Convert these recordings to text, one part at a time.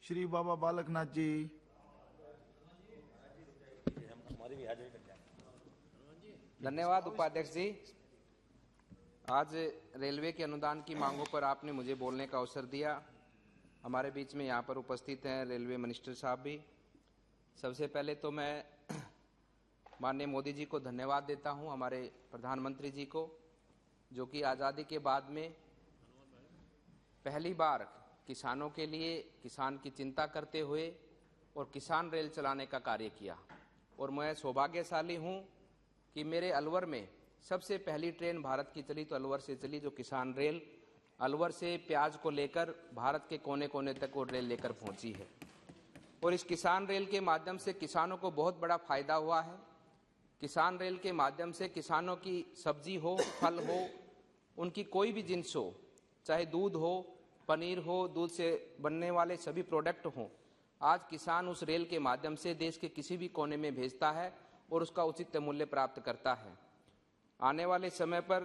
श्री बाबा बालकनाथ जी। धन्यवाद उपाध्यक्ष जी। आज रेलवे के अनुदान की मांगों पर आपने मुझे बोलने का अवसर दिया। हमारे बीच में यहाँ पर उपस्थित हैं रेलवे मिनिस्टर साहब भी। सबसे पहले तो मैं माननीय मोदी जी को धन्यवाद देता हूँ, हमारे प्रधानमंत्री जी को, जो कि आज़ादी के बाद में पहली बार किसानों के लिए किसान की चिंता करते हुए और किसान रेल चलाने का कार्य किया। और मैं सौभाग्यशाली हूँ कि मेरे अलवर में सबसे पहली ट्रेन भारत की चली तो अलवर से चली, जो किसान रेल अलवर से प्याज को लेकर भारत के कोने कोने तक वो रेल लेकर पहुंची है। और इस किसान रेल के माध्यम से किसानों को बहुत बड़ा फायदा हुआ है। किसान रेल के माध्यम से किसानों की सब्जी हो, फल हो, उनकी कोई भी जिन्स हो, चाहे दूध हो, पनीर हो, दूध से बनने वाले सभी प्रोडक्ट हों, आज किसान उस रेल के माध्यम से देश के किसी भी कोने में भेजता है और उसका उचित मूल्य प्राप्त करता है। आने वाले समय पर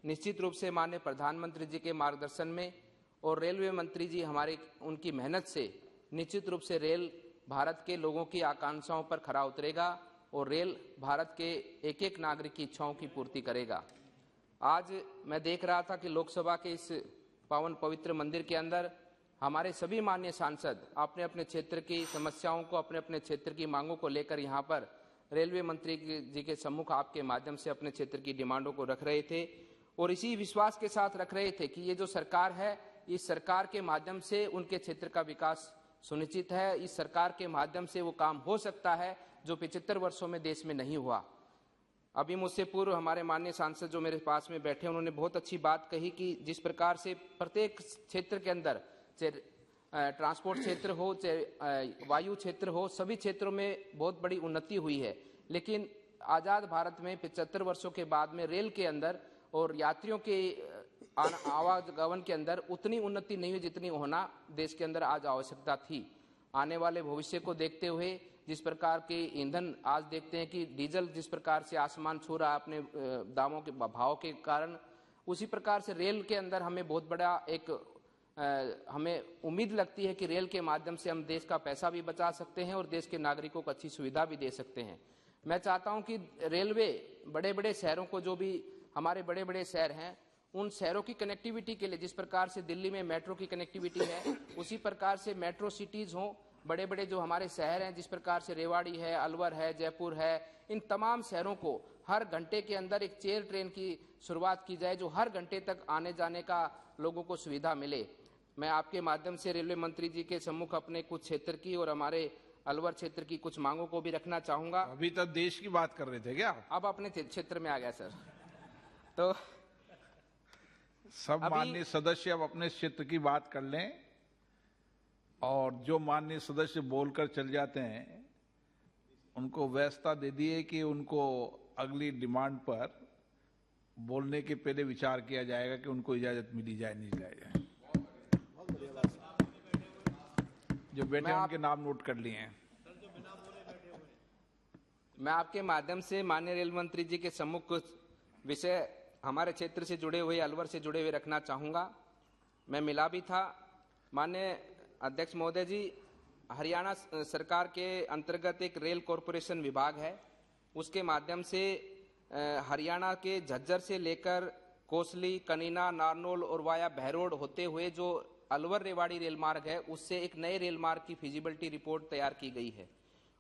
निश्चित रूप से माननीय प्रधानमंत्री जी के मार्गदर्शन में और रेलवे मंत्री जी हमारे उनकी मेहनत से निश्चित रूप से रेल भारत के लोगों की आकांक्षाओं पर खरा उतरेगा और रेल भारत के एक एक नागरिक की इच्छाओं की पूर्ति करेगा। आज मैं देख रहा था कि लोकसभा के इस पावन पवित्र मंदिर के अंदर हमारे सभी माननीय सांसद अपने अपने क्षेत्र की समस्याओं को, अपने अपने क्षेत्र की मांगों को लेकर यहाँ पर रेलवे मंत्री जी के सम्मुख आपके माध्यम से अपने क्षेत्र की डिमांडों को रख रहे थे और इसी विश्वास के साथ रख रहे थे कि ये जो सरकार है, इस सरकार के माध्यम से उनके क्षेत्र का विकास सुनिश्चित है। इस सरकार के माध्यम से वो काम हो सकता है जो 75 वर्षों में देश में नहीं हुआ। अभी मुझसे पूर्व हमारे माननीय सांसद जो मेरे पास में बैठे, उन्होंने बहुत अच्छी बात कही कि जिस प्रकार से प्रत्येक क्षेत्र के अंदर, चाहे ट्रांसपोर्ट क्षेत्र हो, चाहे वायु क्षेत्र हो, सभी क्षेत्रों में बहुत बड़ी उन्नति हुई है। लेकिन आज़ाद भारत में 75 वर्षों के बाद में रेल के अंदर और यात्रियों के आवागमन के अंदर उतनी उन्नति नहीं हुई जितनी होना देश के अंदर आज आवश्यकता थी। आने वाले भविष्य को देखते हुए जिस प्रकार के ईंधन आज देखते हैं कि डीजल जिस प्रकार से आसमान छू रहा है अपने दामों के भाव के कारण, उसी प्रकार से रेल के अंदर हमें बहुत बड़ा एक हमें उम्मीद लगती है कि रेल के माध्यम से हम देश का पैसा भी बचा सकते हैं और देश के नागरिकों को अच्छी सुविधा भी दे सकते हैं। मैं चाहता हूं कि रेलवे बड़े बड़े शहरों को, जो भी हमारे बड़े बड़े शहर हैं, उन शहरों की कनेक्टिविटी के लिए जिस प्रकार से दिल्ली में मेट्रो की कनेक्टिविटी है, उसी प्रकार से मेट्रो सिटीज हों, बड़े बड़े जो हमारे शहर हैं, जिस प्रकार से रेवाड़ी है, अलवर है, जयपुर है, इन तमाम शहरों को हर घंटे के अंदर एक चेयर ट्रेन की शुरुआत की जाए जो हर घंटे तक आने जाने का लोगों को सुविधा मिले। मैं आपके माध्यम से रेलवे मंत्री जी के सम्मुख अपने कुछ क्षेत्र की और हमारे अलवर क्षेत्र की कुछ मांगों को भी रखना चाहूंगा। अभी तक देश की बात कर रहे थे क्या? अब अपने क्षेत्र में आ गया सर। तो सब माननीय सदस्य अब अपने क्षेत्र की बात कर लें और जो माननीय सदस्य बोलकर चल जाते हैं उनको व्यवस्था दे दिए कि उनको अगली डिमांड पर बोलने के पहले विचार किया जाएगा कि उनको इजाजत मिली जाए नहीं जाए। जो बैठे उनके नाम नोट कर लिए हैं। मैं आपके माध्यम से माननीय रेल मंत्री जी के सम्मुख कुछ विषय हमारे क्षेत्र से जुड़े हुए, अलवर से जुड़े हुए रखना चाहूंगा। मैं मिला भी था। माननीय अध्यक्ष महोदय जी, हरियाणा सरकार के अंतर्गत एक रेल कॉरपोरेशन विभाग है, उसके माध्यम से हरियाणा के झज्जर से लेकर कोसली, कनीना, नारनौल और वाया बहरोड होते हुए जो अलवर रेवाड़ी रेल मार्ग है, उससे एक नए रेल मार्ग की फिजिबिलिटी रिपोर्ट तैयार की गई है।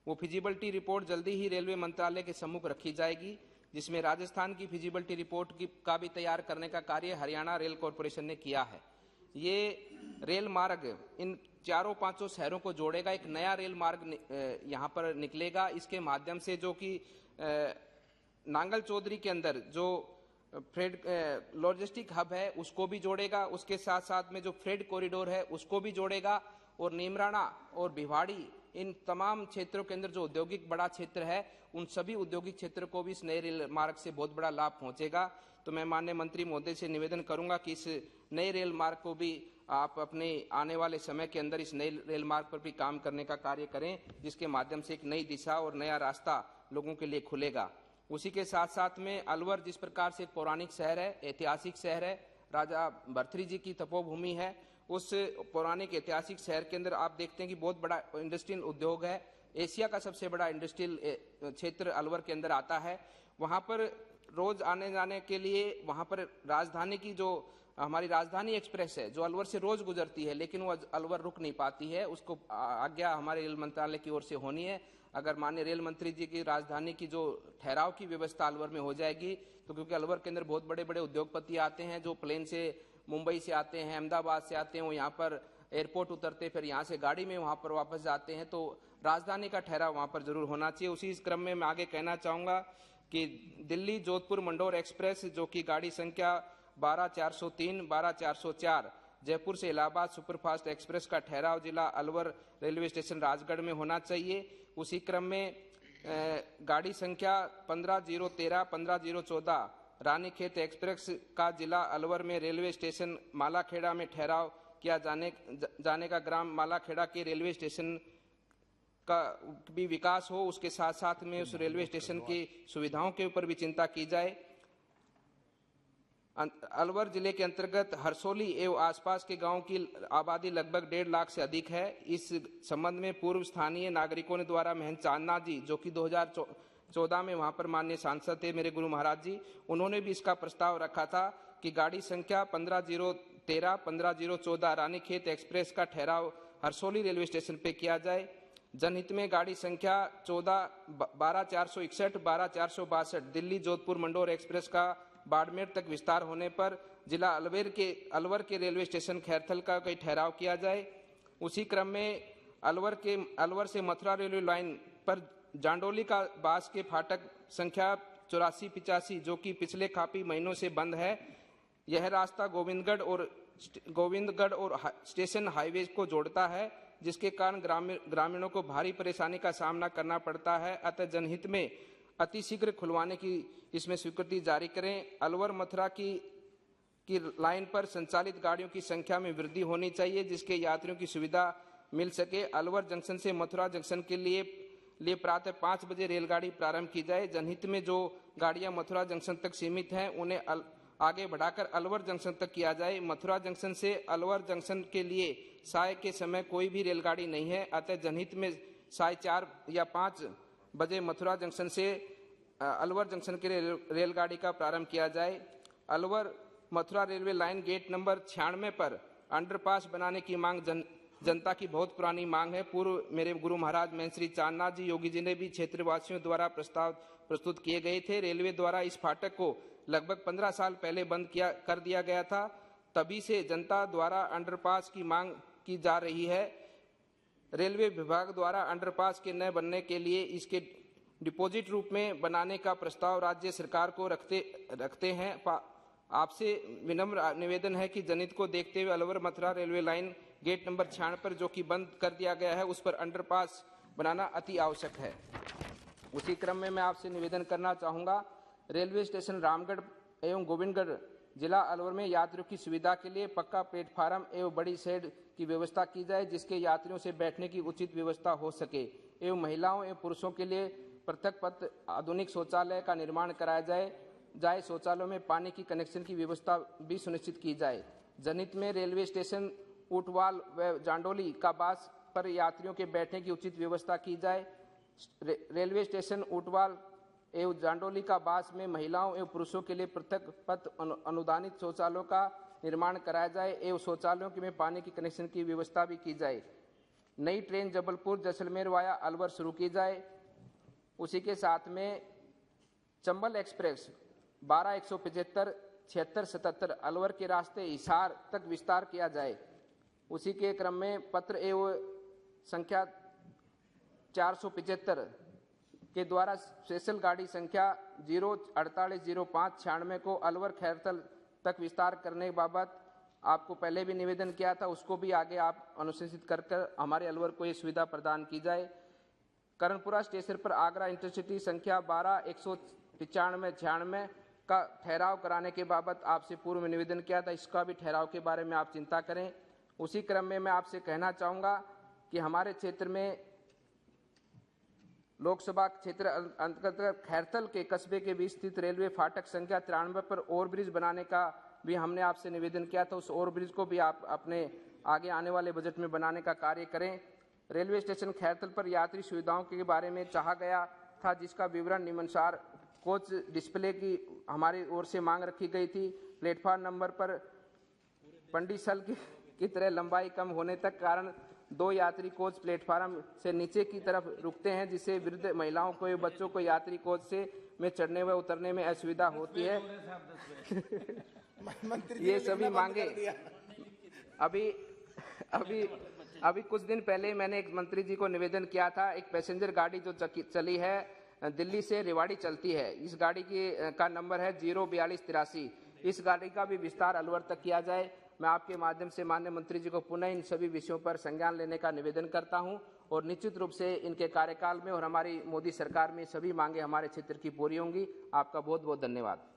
वो फिजिबिलिटी रिपोर्ट जल्दी ही रेलवे मंत्रालय के सम्मुख रखी जाएगी, जिसमें राजस्थान की फिजिबिलिटी रिपोर्ट का भी तैयार करने का कार्य हरियाणा रेल कॉरपोरेशन ने किया है। ये रेल मार्ग इन चारों पांचों शहरों को जोड़ेगा। एक नया रेल मार्ग यहाँ पर निकलेगा। इसके माध्यम से जो कि नांगल चौधरी के अंदर जो फ्रेड लॉजिस्टिक हब है उसको भी जोड़ेगा, उसके साथ साथ में जो फ्रेड कॉरिडोर है उसको भी जोड़ेगा और नीमराणा और भिवाड़ी, इन तमाम क्षेत्रों के अंदर जो औद्योगिक बड़ा क्षेत्र है, उन सभी औद्योगिक क्षेत्र को भी इस नए रेल मार्ग से बहुत बड़ा लाभ पहुंचेगा। तो मैं माननीय मंत्री महोदय से निवेदन करूंगा कि इस नए रेल मार्ग को भी आप अपने आने वाले समय के अंदर इस नए रेल मार्ग पर भी काम करने का कार्य करें, जिसके माध्यम से एक नई दिशा और नया रास्ता लोगों के लिए खुलेगा। उसी के साथ साथ में अलवर जिस प्रकार से एक पौराणिक शहर है, ऐतिहासिक शहर है, राजा भर्तृहरि जी की तपोभूमि है, उस पौराणिक ऐतिहासिक शहर के अंदर आप देखते हैं कि बहुत बड़ा इंडस्ट्रियल उद्योग है। एशिया का सबसे बड़ा इंडस्ट्रियल क्षेत्र अलवर के अंदर आता है। वहां पर रोज आने जाने के लिए वहां पर राजधानी की जो हमारी राजधानी एक्सप्रेस है जो अलवर से रोज गुजरती है, लेकिन वो अलवर रुक नहीं पाती है। उसको आज्ञा हमारे रेल मंत्रालय की ओर से होनी है। अगर माननीय रेल मंत्री जी की राजधानी की जो ठहराव की व्यवस्था अलवर में हो जाएगी, तो क्योंकि अलवर के अंदर बहुत बड़े बड़े उद्योगपति आते हैं जो प्लेन से मुंबई से आते हैं, अहमदाबाद से आते हैं, वो यहाँ पर एयरपोर्ट उतरते, फिर यहाँ से गाड़ी में वहाँ पर वापस जाते हैं, तो राजधानी का ठहराव वहाँ पर जरूर होना चाहिए। उसी क्रम में मैं आगे कहना चाहूँगा कि दिल्ली जोधपुर मंडोर एक्सप्रेस जो कि गाड़ी संख्या 12403, 12404 जयपुर से इलाहाबाद सुपरफास्ट एक्सप्रेस का ठहराव जिला अलवर रेलवे स्टेशन राजगढ़ में होना चाहिए। उसी क्रम में गाड़ी संख्या 15013, 15014 रानीखेत एक्सप्रेस का जिला अलवर में रेलवे स्टेशन मालाखेड़ा में ठहराव किया जाने का ग्राम मालाखेड़ा के रेलवे स्टेशन का भी विकास हो, उसके साथ साथ में उस रेलवे स्टेशन की सुविधाओं के ऊपर भी चिंता की जाए। अलवर जिले के अंतर्गत हरसोली एवं आसपास के गांव की आबादी लगभग 1.5 लाख से अधिक है। इस संबंध में पूर्व स्थानीय नागरिकों ने द्वारा महंत चांदना जी जो कि 2014 में वहां पर माननीय सांसद थे मेरे गुरु महाराज जी, उन्होंने भी इसका प्रस्ताव रखा था कि गाड़ी संख्या 15013, 15014 रानीखेत एक्सप्रेस का ठहराव हरसोली रेलवे स्टेशन पे किया जाए। जनहित में गाड़ी संख्या 12461, 12462 दिल्ली जोधपुर मंडोर एक्सप्रेस का बाड़मेर तक विस्तार होने पर जिला अलवर के रेलवे स्टेशन खैरथल का कई ठहराव किया जाए। उसी क्रम में अलवर से मथुरा रेलवे लाइन पर जांडोली का बास के फाटक संख्या 8485 जो कि पिछले काफी महीनों से बंद है। यह रास्ता गोविंदगढ़ और स्टेशन हाईवे को जोड़ता है, जिसके कारण ग्रामीणों को भारी परेशानी का सामना करना पड़ता है। अतः जनहित में अतिशीघ्र खुलवाने की इसमें स्वीकृति जारी करें। अलवर मथुरा की लाइन पर संचालित गाड़ियों की संख्या में वृद्धि होनी चाहिए, जिसके यात्रियों की सुविधा मिल सके। अलवर जंक्शन से मथुरा जंक्शन के लिए प्रातः 5 बजे रेलगाड़ी प्रारंभ की जाए। जनहित में जो गाड़ियां मथुरा जंक्शन तक सीमित हैं उन्हें आगे बढ़ाकर अलवर जंक्शन तक किया जाए। मथुरा जंक्शन से अलवर जंक्शन के लिए साय के समय कोई भी रेलगाड़ी नहीं है, अतः जनहित में साय 4 या 5 बजे मथुरा जंक्शन से अलवर जंक्शन के लिए रेलगाड़ी का प्रारंभ किया जाए। Alwar Mathura railway line gate number 96 पर अंडरपास बनाने की मांग जनता की बहुत पुरानी मांग है। पूर्व मेरे गुरु महाराज महंत श्री चांदना जी योगी जी ने भी क्षेत्रवासियों द्वारा प्रस्ताव प्रस्तुत किए गए थे। रेलवे द्वारा इस फाटक को लगभग 15 साल पहले बंद कर दिया गया था, तभी से जनता द्वारा अंडरपास की मांग की जा रही है। रेलवे विभाग द्वारा अंडरपास के न बनने के लिए इसके डिपॉजिट रूप में बनाने का प्रस्ताव राज्य सरकार को रखते हैं। आपसे विनम्र निवेदन है कि जनहित को देखते हुए Alwar Mathura railway line gate number 96 पर जो कि बंद कर दिया गया है उस पर अंडरपास बनाना अति आवश्यक है। उसी क्रम में मैं आपसे निवेदन करना चाहूँगा, रेलवे स्टेशन रामगढ़ एवं गोविंदगढ़ जिला अलवर में यात्रियों की सुविधा के लिए पक्का प्लेटफार्म एवं बड़ी शेड की व्यवस्था की जाए, जिसके यात्रियों से बैठने की उचित व्यवस्था हो सके एवं महिलाओं एवं पुरुषों के लिए पृथक पथ आधुनिक शौचालय का निर्माण कराया जाए। शौचालयों में पानी की कनेक्शन की व्यवस्था भी सुनिश्चित की जाए। जनहित में रेलवे स्टेशन ऊटवाल व जांडोली का बास पर यात्रियों के बैठने की उचित व्यवस्था की जाए। रेलवे स्टेशन ऊटवाल एवं जांडोली का बास में महिलाओं एवं पुरुषों के लिए पृथक पथ अनुदानित शौचालयों का निर्माण कराया जाए एवं शौचालयों में पानी की कनेक्शन की व्यवस्था भी की जाए। नई ट्रेन जबलपुर जैसलमेर वाया अलवर शुरू की जाए। उसी के साथ में चंबल एक्सप्रेस 12175, 7677 अलवर के रास्ते हिसार तक विस्तार किया जाए। उसी के क्रम में पत्र एवं संख्या 475 के द्वारा स्पेशल गाड़ी संख्या 0480596 को अलवर खैरथल तक विस्तार करने के बाबत आपको पहले भी निवेदन किया था, उसको भी आगे आप अनुशंसित कर हमारे अलवर को ये सुविधा प्रदान की जाए। करणपुरा स्टेशन पर आगरा इंटरसिटी संख्या 12195-96 का ठहराव कराने के बाबत आपसे पूर्व में निवेदन किया था, इसका भी ठहराव के बारे में आप चिंता करें। उसी क्रम में मैं आपसे कहना चाहूँगा कि हमारे क्षेत्र में लोकसभा क्षेत्र अंतर्गत खैरथल के कस्बे के बीच स्थित रेलवे फाटक संख्या 93 पर ओवरब्रिज बनाने का भी हमने आपसे निवेदन किया था। उस ओवरब्रिज को भी आप अपने आगे आने वाले बजट में बनाने का कार्य करें। रेलवे स्टेशन खैरथल पर यात्री सुविधाओं के बारे में चाहा गया था, जिसका विवरण निम्नानुसार कोच डिस्प्ले की हमारी ओर से मांग रखी गई थी। प्लेटफार्म नंबर पर पंडिसल की तरह लंबाई कम होने तक कारण 2 यात्री कोच प्लेटफार्म से नीचे की तरफ रुकते हैं, जिससे वृद्ध महिलाओं को या बच्चों को यात्री कोच से में चढ़ने व उतरने में असुविधा होती है। ये सभी मांगे अभी कुछ दिन पहले मैंने एक मंत्री जी को निवेदन किया था। एक पैसेंजर गाड़ी जो चली है दिल्ली से रेवाड़ी चलती है, इस गाड़ी का नंबर है 04283। इस गाड़ी का भी विस्तार अलवर तक किया जाए। मैं आपके माध्यम से माननीय मंत्री जी को पुनः इन सभी विषयों पर संज्ञान लेने का निवेदन करता हूं और निश्चित रूप से इनके कार्यकाल में और हमारी मोदी सरकार में सभी मांगे हमारे क्षेत्र की पूरी होंगी। आपका बहुत बहुत धन्यवाद।